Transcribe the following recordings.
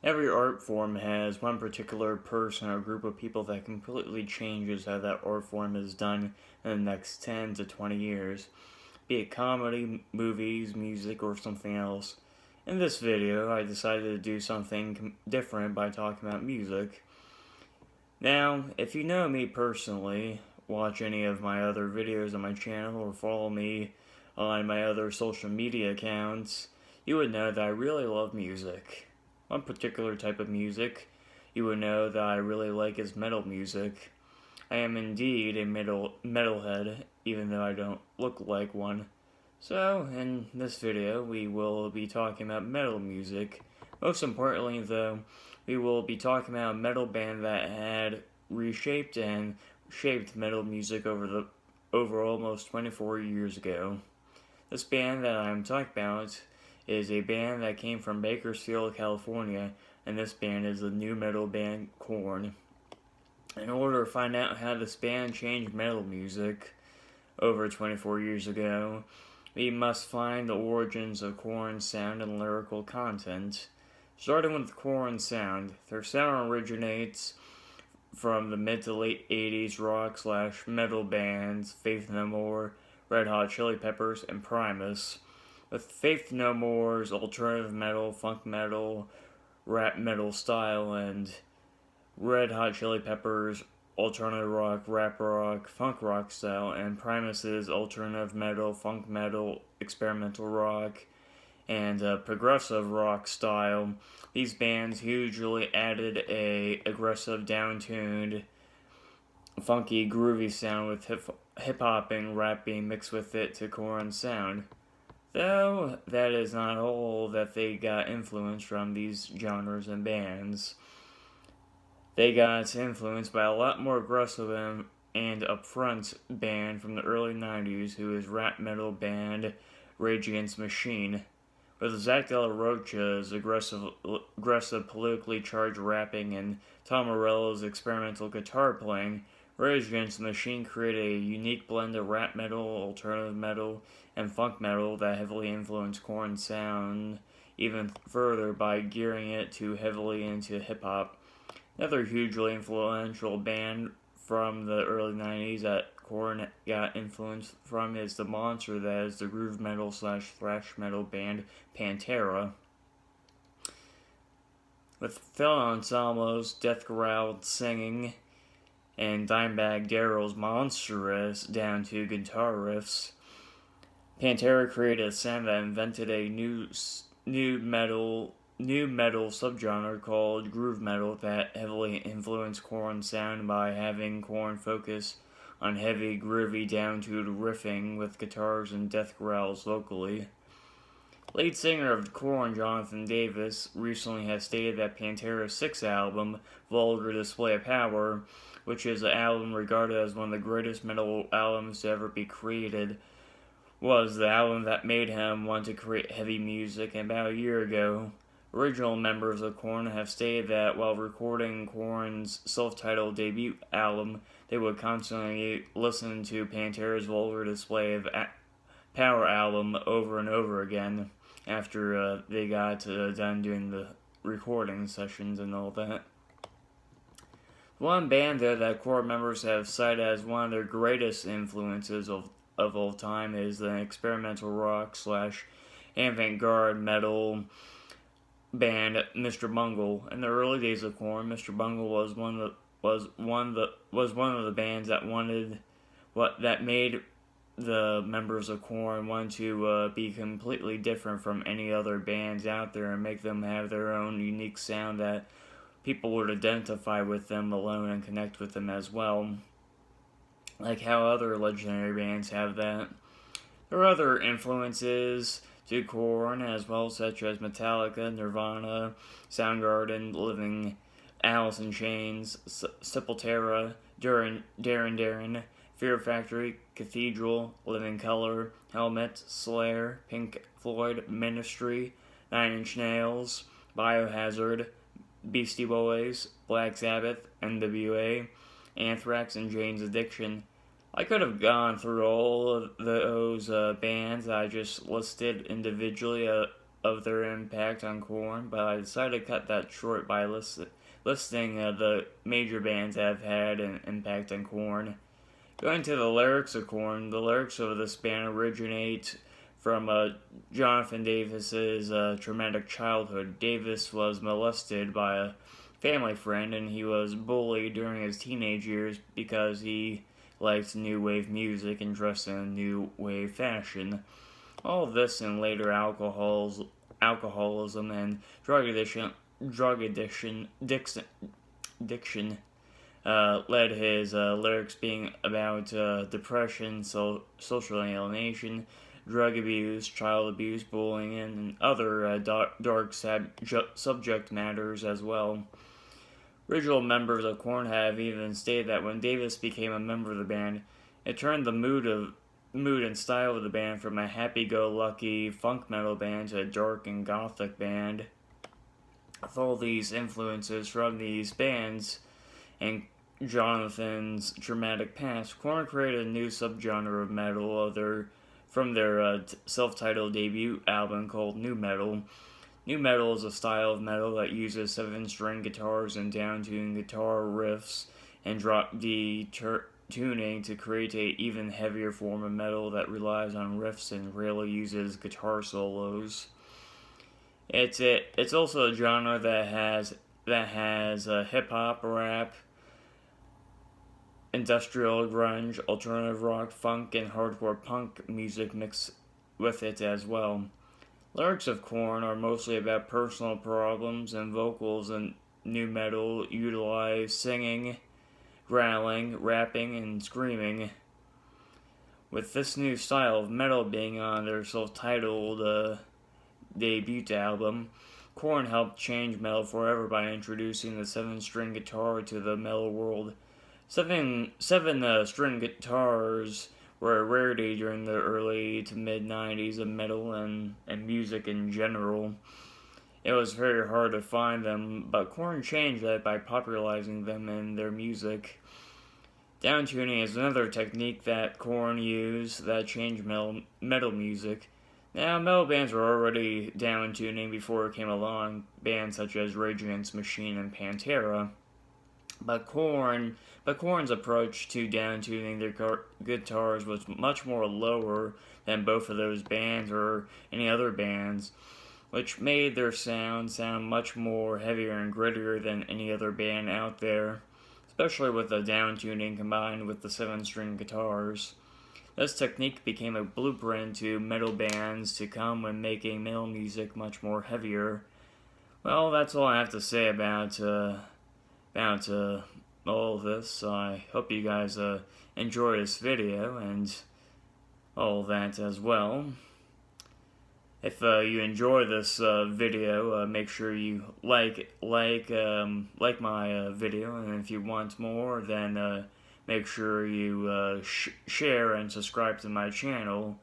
Every art form has one particular person or group of people that completely changes how that art form is done in the next 10 to 20 years, be it comedy, movies, music, or something else. In this video, I decided to do something different by talking about music. Now, if you know me personally, watch any of my other videos on my channel, or follow me on my other social media accounts, you would know that I really love music. One particular type of music you would know that I really like is metal music. I am indeed a metalhead, even though I don't look like one. So, in this video, we will be talking about metal music. Most importantly, though, we will be talking about a metal band that had reshaped and shaped metal music over almost 24 years ago. This band that I'm talking about is a band that came from Bakersfield, California, and this band is the new metal band Korn. In order to find out how this band changed metal music over 24 years ago, we must find the origins of Korn's sound and lyrical content. Starting with Korn's sound, their sound originates from the mid to late 80s rock/metal bands Faith No More, Red Hot Chili Peppers, and Primus. With Faith No More's alternative metal, funk metal, rap metal style, and Red Hot Chili Peppers' alternative rock, rap rock, funk rock style, and Primus's alternative metal, funk metal, experimental rock, and progressive rock style. These bands hugely added a aggressive, down-tuned, funky, groovy sound with hip-hop and rap being mixed with it to Korn's sound. Though that is not all that they got influence from these genres and bands. They got influenced by a lot more aggressive and upfront band from the early 90s who is rap metal band Rage Against the Machine. With Zach De La Rocha's aggressive, politically charged rapping and Tom Morello's experimental guitar playing, Rage Against the Machine created a unique blend of rap metal, alternative metal, and funk metal that heavily influenced Korn's sound even further by gearing it too heavily into hip-hop. Another hugely influential band from the early 90s that Korn got influence from is the monster that is the groove metal/thrash metal band Pantera. With Phil Anselmo's death-growled singing and Dimebag Darrell's monstrous down-to guitar riffs, Pantera created a sound that invented a new metal subgenre called groove metal that heavily influenced Korn's sound by having Korn focus on heavy, groovy, down-tuned riffing with guitars and death growls vocally. Lead singer of Korn, Jonathan Davis, recently has stated that Pantera's sixth album, Vulgar Display of Power, which is an album regarded as one of the greatest metal albums to ever be created, was the album that made him want to create heavy music. And about a year ago, original members of Korn have stated that while recording Korn's self-titled debut album, they would constantly listen to Pantera's Vulgar Display of Power album over and over again after they got done doing the recording sessions and all that. One band there that Korn members have cited as one of their greatest influences of all time is the experimental rock/avant-garde metal band Mr. Bungle. In the early days of Korn, Mr. Bungle was one of the bands that made the members of Korn want to be completely different from any other bands out there and make them have their own unique sound that people would identify with them alone and connect with them as well, like how other legendary bands have that. There are other influences to Korn as well, such as Metallica, Nirvana, Soundgarden, Living, Alice in Chains, Sepultura, Duran, Fear Factory, Cathedral, Living Colour, Helmet, Slayer, Pink Floyd, Ministry, Nine Inch Nails, Biohazard, Beastie Boys, Black Sabbath, NWA, Anthrax, and Jane's Addiction. I could have gone through all of those bands I just listed individually of their impact on Korn, but I decided to cut that short by listing the major bands that have had an impact on Korn. Going to the lyrics of Korn, the lyrics of this band originate from Jonathan Davis's traumatic childhood. Davis was molested by a family friend, and he was bullied during his teenage years because he liked new wave music and dressed in new wave fashion. All of this and later alcoholism and addiction led his lyrics being about depression, social alienation, drug abuse, child abuse, bullying, and other dark subject matters as well. Original members of Korn have even stated that when Davis became a member of the band, it turned the mood and style of the band from a happy-go-lucky funk metal band to a dark and gothic band. With all these influences from these bands and Jonathan's traumatic past, Korn created a new subgenre of metal from their self-titled debut album called Nu Metal. Nu metal is a style of metal that uses 7-string guitars and down-tuned guitar riffs and drop D tuning to create an even heavier form of metal that relies on riffs and rarely uses guitar solos. It's also a genre that has hip hop, rap, industrial, grunge, alternative rock, funk, and hardcore punk music mixed with it as well. Lyrics of Korn are mostly about personal problems, and vocals in nu metal utilize singing, growling, rapping, and screaming. With this new style of metal being on their self-titled debut album, Korn helped change metal forever by introducing the 7-string guitar to the metal world. Seven-string guitars were a rarity during the early to mid-90s of metal and music in general. It was very hard to find them, but Korn changed that by popularizing them in their music. Downtuning is another technique that Korn used that changed metal music. Now, metal bands were already downtuning before it came along, bands such as Rage Against the Machine and Pantera. But Korn's approach to downtuning their guitars was much more lower than both of those bands or any other bands, which made their sound much more heavier and grittier than any other band out there, especially with the downtuning combined with the 7-string guitars. This technique became a blueprint to metal bands to come when making metal music much more heavier. Well, that's all I have to say about all of this. I hope you guys enjoy this video and all that as well. If you enjoy this video, make sure you like my video, and if you want more, then make sure you share and subscribe to my channel.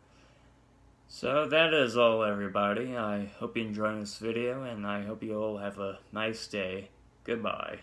So that is all, everybody. I hope you enjoyed this video, and I hope you all have a nice day. Goodbye.